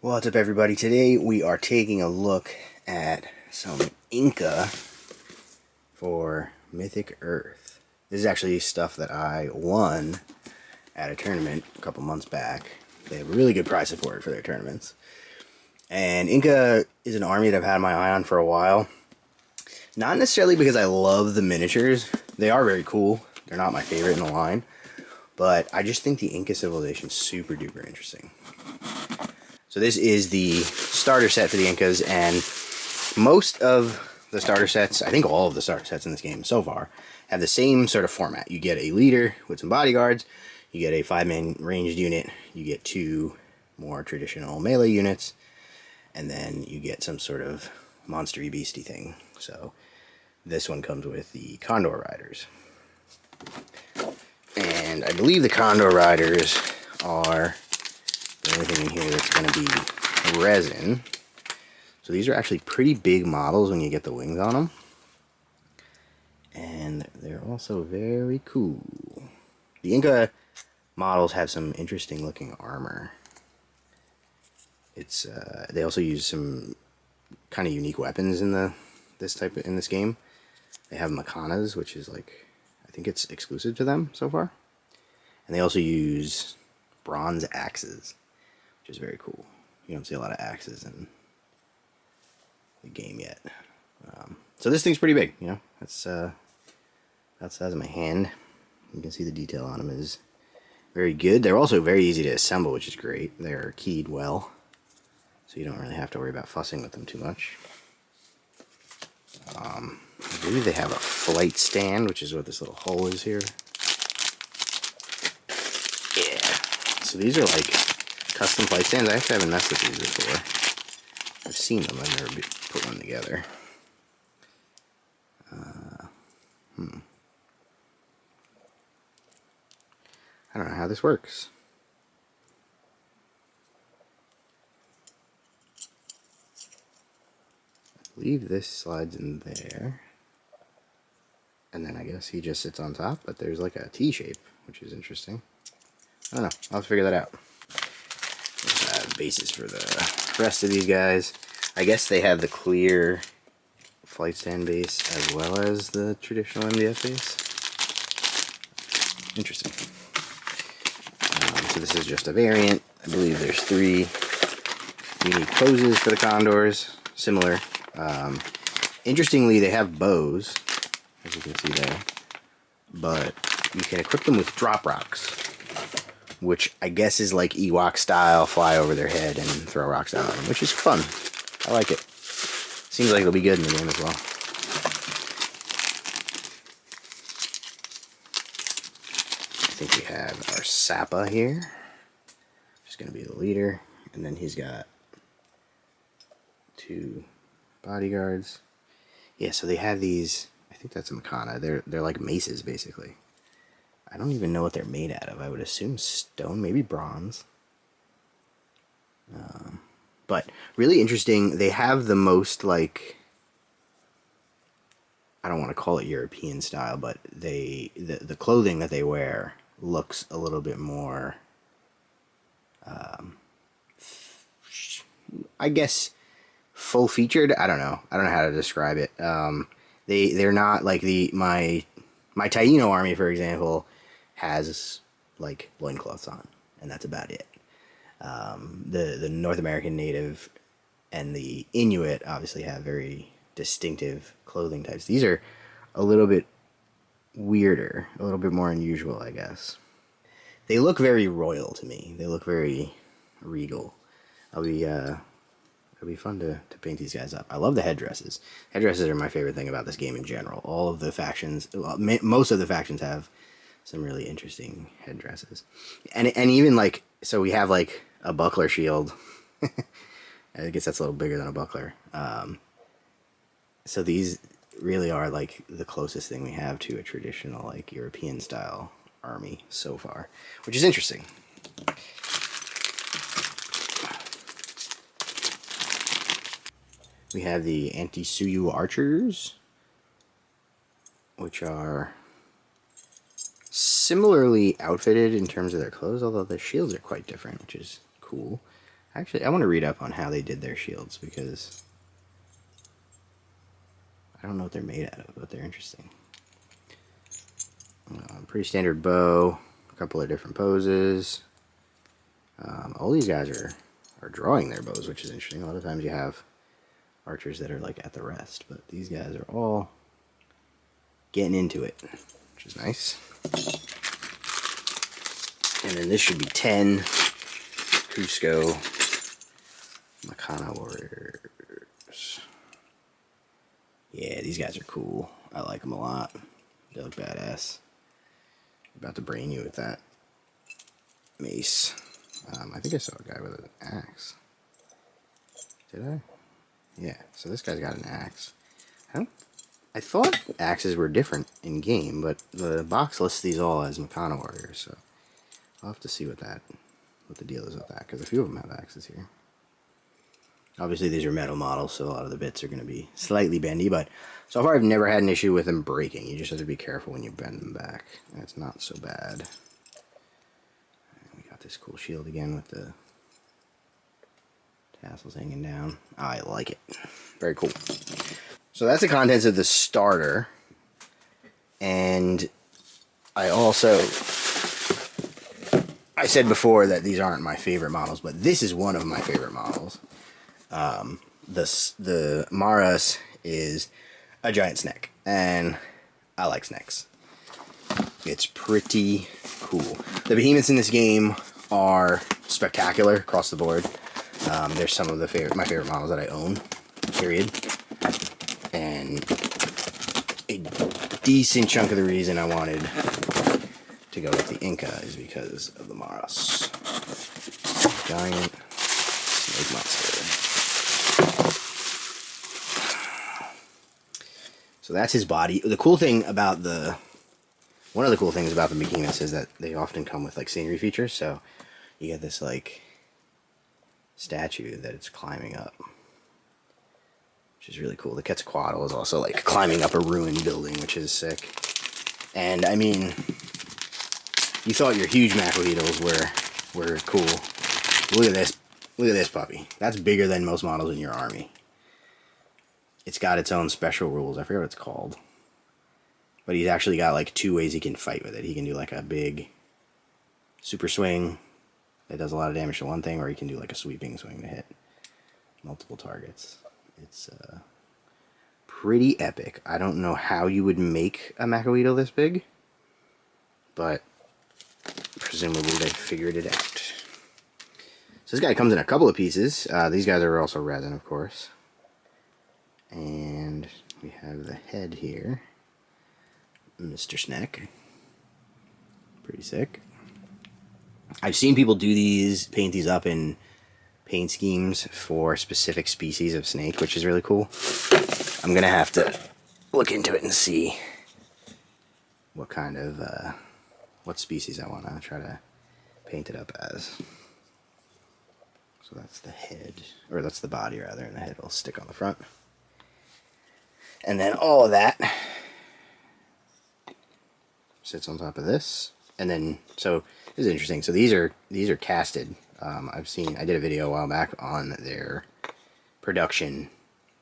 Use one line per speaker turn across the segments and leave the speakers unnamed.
What's up, everybody? Today we are taking a look at some Inca for Mythic Earth. This is actually stuff that I won at a tournament a couple months back. They have really good prize support for their tournaments. And Inca is an army that I've had my eye on for a while. Not necessarily because I love the miniatures. They are very cool. They're not my favorite in the line. But I just think the Inca civilization is super duper interesting. So this is the starter set for the Incas, and most of the starter sets, I think all of the starter sets in this game so far, have the same sort of format. You get a leader with some bodyguards, you get a 5-man ranged unit, you get 2 more traditional melee units, and then you get some sort of monster-y beastie thing. So this one comes with the Condor Riders. And I believe the Condor Riders are the only thing in here that's going to be resin. So these are actually pretty big models when you get the wings on them. And they're also very cool. The Inca models have some interesting looking armor. It's they also use some kind of unique weapons in this game. They have macanas, which is like, I think it's exclusive to them so far. And they also use bronze axes, which is very cool. You don't see a lot of axes in the game yet. So this thing's pretty big, you know. That's about the size of my hand. You can see the detail on them is very good. They're also very easy to assemble, which is great. They're keyed well, so you don't really have to worry about fussing with them too much. I believe they have a flight stand, which is what this little hole is here. Yeah. So these are like custom flight stands. I actually haven't messed with these before. I've seen them, I've never put one together. I don't know how this works. I believe this slides in there. And then I guess he just sits on top, but there's like a T shape, which is interesting. I don't know, I'll have to figure that out. Bases for the rest of these guys. I guess they have the clear flight stand base as well as the traditional MDF base. Interesting. So this is just a variant. I believe there's 3 unique poses for the Condors, similar. Interestingly, they have bows, as you can see there, but you can equip them with drop rocks, which I guess is like Ewok style, fly over their head and throw rocks down on them, which is fun. I like it. Seems like it'll be good in the game as well. I think we have our Sapa here, which is going to be the leader, and then he's got 2 bodyguards. Yeah, so they have these, I think that's a Makana. They're like maces, basically. I don't even know what they're made out of. I would assume stone, maybe bronze. But really interesting. They have the most, like, I don't want to call it European style, but the clothing that they wear looks a little bit more, I guess, full featured. I don't know how to describe it. They're not like my Taino army, for example, has like loincloths on, and that's about it. The North American native and the Inuit obviously have very distinctive clothing types. These are a little bit weirder, a little bit more unusual, I guess. They look very royal to me. They look very regal. It'll be fun to paint these guys up. I love the headdresses. Headdresses are my favorite thing about this game in general. All of the factions, well, most of the factions have some really interesting headdresses. And even like, so we have like a buckler shield. I guess that's a little bigger than a buckler. So these really are like the closest thing we have to a traditional like European style army so far, which is interesting. We have the Anti-Suyu Archers, which are similarly outfitted in terms of their clothes, although their shields are quite different, which is cool. Actually, I want to read up on how they did their shields because I don't know what they're made out of, but they're interesting. Pretty standard bow, a couple of different poses. All these guys are drawing their bows, which is interesting. A lot of times you have archers that are like at the rest, but these guys are all getting into it, which is nice. And then this should be 10 Cusco Makana Warriors. Yeah, these guys are cool. I like them a lot. They look badass. About to brain you with that mace. I think I saw a guy with an axe. Did I? Yeah, so this guy's got an axe. I thought axes were different in game, but the box lists these all as Makana Warriors, so I'll have to see what the deal is with that, because a few of them have axes here. Obviously, these are metal models, so a lot of the bits are going to be slightly bendy, but so far I've never had an issue with them breaking. You just have to be careful when you bend them back. That's not so bad. And we got this cool shield again with the tassels hanging down. I like it. Very cool. So that's the contents of the starter. And I said before that these aren't my favorite models, but this is one of my favorite models. The Maras is a giant snake, and I like snakes. It's pretty cool. The behemoths in this game are spectacular across the board. They're some of my favorite models that I own, period. And a decent chunk of the reason I wanted to go with the Inca is because of the Maras. Giant snake monster. So that's his body. The cool thing about one of the cool things about the behemoths is that they often come with like scenery features. So you get this like statue that it's climbing up, which is really cool. The Quetzalcoatl is also like climbing up a ruined building, which is sick. And I mean, you thought your huge macroheatles were cool. Look at this. Look at this puppy. That's bigger than most models in your army. It's got its own special rules. I forget what it's called. But he's actually got like 2 ways he can fight with it. He can do like a big super swing that does a lot of damage to one thing, or he can do like a sweeping swing to hit multiple targets. It's pretty epic. I don't know how you would make a macroheatle this big, but presumably they figured it out. So this guy comes in a couple of pieces. These guys are also resin, of course. And we have the head here. Mr. Snack. Pretty sick. I've seen people do these, paint these up in paint schemes for specific species of snake, which is really cool. I'm going to have to look into it and see what kind of, what species I want to try to paint it up as. So that's the head, or that's the body rather, and the head will stick on the front. And then all of that sits on top of this. And then, so this is interesting. So these are casted. I did a video a while back on their production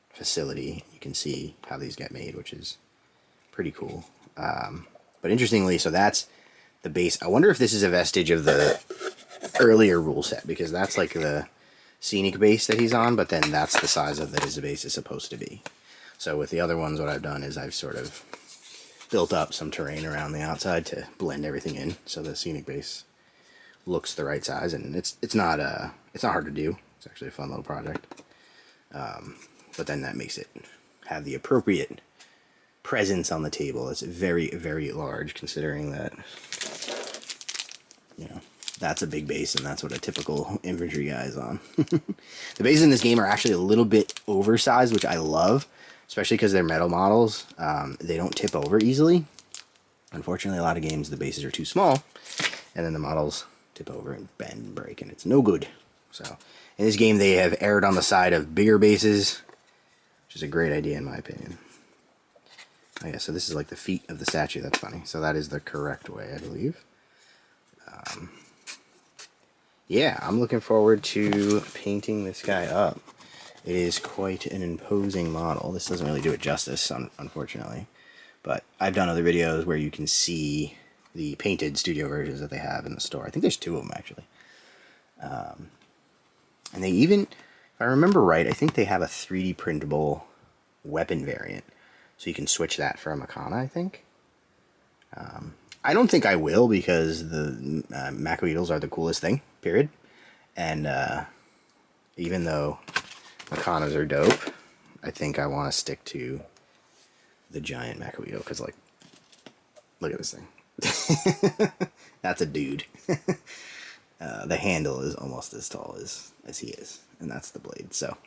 facility. You can see how these get made, which is pretty cool. But interestingly, so that's the base. I wonder if this is a vestige of the earlier rule set, because that's like the scenic base that he's on, but then that's the size of that his base is supposed to be. So with the other ones, what I've done is I've sort of built up some terrain around the outside to blend everything in, so the scenic base looks the right size, and it's not hard to do. It's actually a fun little project. But then that makes it have the appropriate presence on the table. It's very, very large, considering that, you know, that's a big base, and that's what a typical infantry guy is on. The bases in this game are actually a little bit oversized, which I love, especially because they're metal models. They don't tip over easily. Unfortunately, a lot of games, the bases are too small, and then the models tip over and bend and break, and it's no good. So in this game, they have erred on the side of bigger bases, which is a great idea in my opinion. Oh yeah, so this is like the feet of the statue. That's funny. So that is the correct way, I believe. yeah, I'm looking forward to painting this guy up. It is quite an imposing model. This doesn't really do it justice, unfortunately. But I've done other videos where you can see the painted studio versions that they have in the store. I think there's 2 of them, actually. And they even, if I remember right, I think they have a 3D printable weapon variant. So you can switch that for a Makana, I think. I don't think I will, because the Macoidals are the coolest thing, period. And even though Makanas are dope, I think I want to stick to the giant Macoidal, because, like, look at this thing. That's a dude. The handle is almost as tall as he is, and that's the blade. So,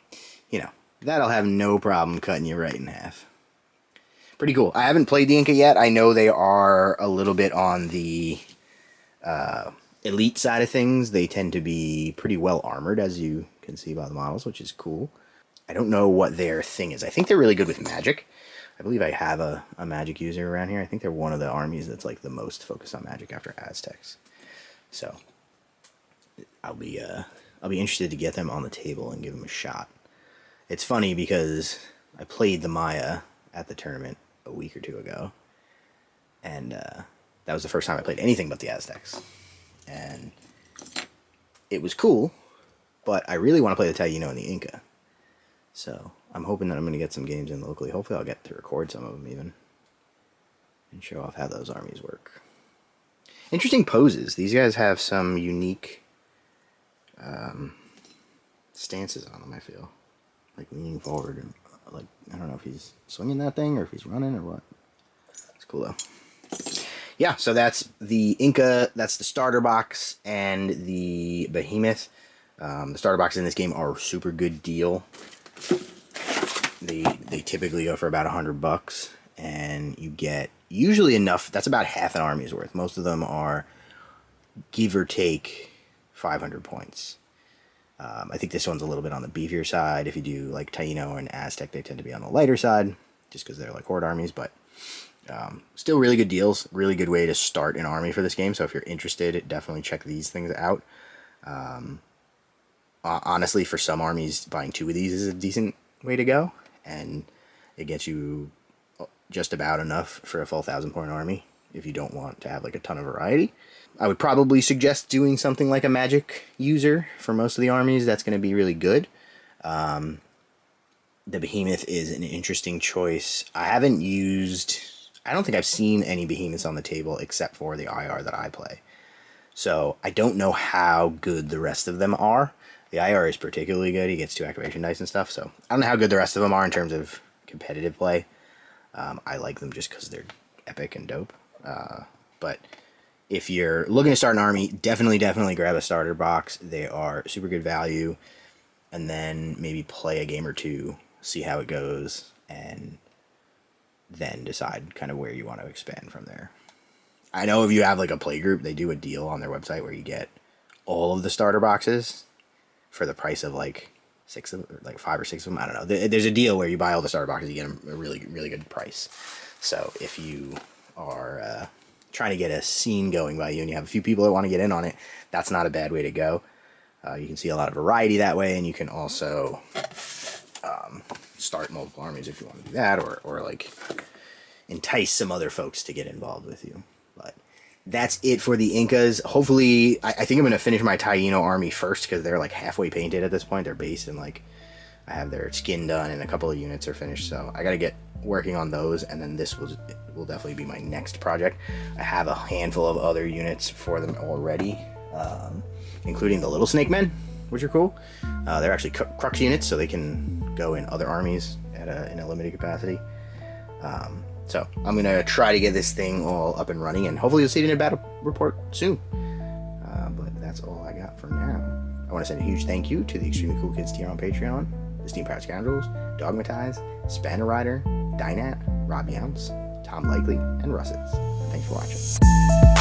you know, that'll have no problem cutting you right in half. Pretty cool. I haven't played the Inca yet. I know they are a little bit on the elite side of things. They tend to be pretty well armored, as you can see by the models, which is cool. I don't know what their thing is. I think they're really good with magic. I believe I have a magic user around here. I think they're one of the armies that's like the most focused on magic after Aztecs. So I'll be interested to get them on the table and give them a shot. It's funny because I played the Maya at the tournament a week or 2 ago, and that was the first time I played anything but the Aztecs, and it was cool, but I really want to play the Taino and the Inca, so I'm hoping that I'm going to get some games in locally. Hopefully I'll get to record some of them even, and show off how those armies work. Interesting poses. These guys have some unique stances on them, I feel. Like leaning forward, and like, I don't know if he's swinging that thing or if he's running or what. It's cool though. Yeah, so that's the Inca, that's the starter box, and the behemoth. The starter boxes in this game are a super good deal. They typically go for about $100, and you get usually enough. That's about half an army's worth. Most of them are, give or take, 500 points. I think this one's a little bit on the beefier side. If you do like Taino and Aztec, they tend to be on the lighter side, just because they're like horde armies, but still really good deals. Really good way to start an army for this game. So if you're interested, definitely check these things out. Honestly, for some armies, buying 2 of these is a decent way to go, and it gets you just about enough for a full 1,000-point army if you don't want to have like a ton of variety. I would probably suggest doing something like a magic user for most of the armies. That's going to be really good. The behemoth is an interesting choice. I don't think I've seen any behemoths on the table except for the IR that I play. So I don't know how good the rest of them are. The IR is particularly good. He gets 2 activation dice and stuff. So I don't know how good the rest of them are in terms of competitive play. I like them just because they're epic and dope. But if you're looking to start an army, definitely grab a starter box. They are super good value. And then maybe play a game or 2, see how it goes, and then decide kind of where you want to expand from there. I know if you have like a play group, they do a deal on their website where you get all of the starter boxes for the price of like 5 or 6 of them. I don't know. There's a deal where you buy all the starter boxes, you get them a really good price. So if you are trying to get a scene going by you and you have a few people that want to get in on it, that's not a bad way to go. You can see a lot of variety that way, and you can also start multiple armies if you want to do that, or like entice some other folks to get involved with you. But that's it for the Incas. Hopefully, I think I'm going to finish my Taino army first, because they're like halfway painted at this point. They're based, and like I have their skin done and a couple of units are finished, so I got to get working on those, and then this will definitely be my next project. I have a handful of other units for them already, including the little snake men, which are cool. They're actually crux units, so they can go in other armies in a limited capacity. So I'm going to try to get this thing all up and running, and hopefully you'll see it in a battle report soon. But that's all I got for now. I want to send a huge thank you to the Extremely Cool Kids tier on Patreon, the Steam Proud Scoundrels, Dogmatize, Spanner Rider, Dynat, Rob Younce, Tom Likely, and Russets. Thanks for watching.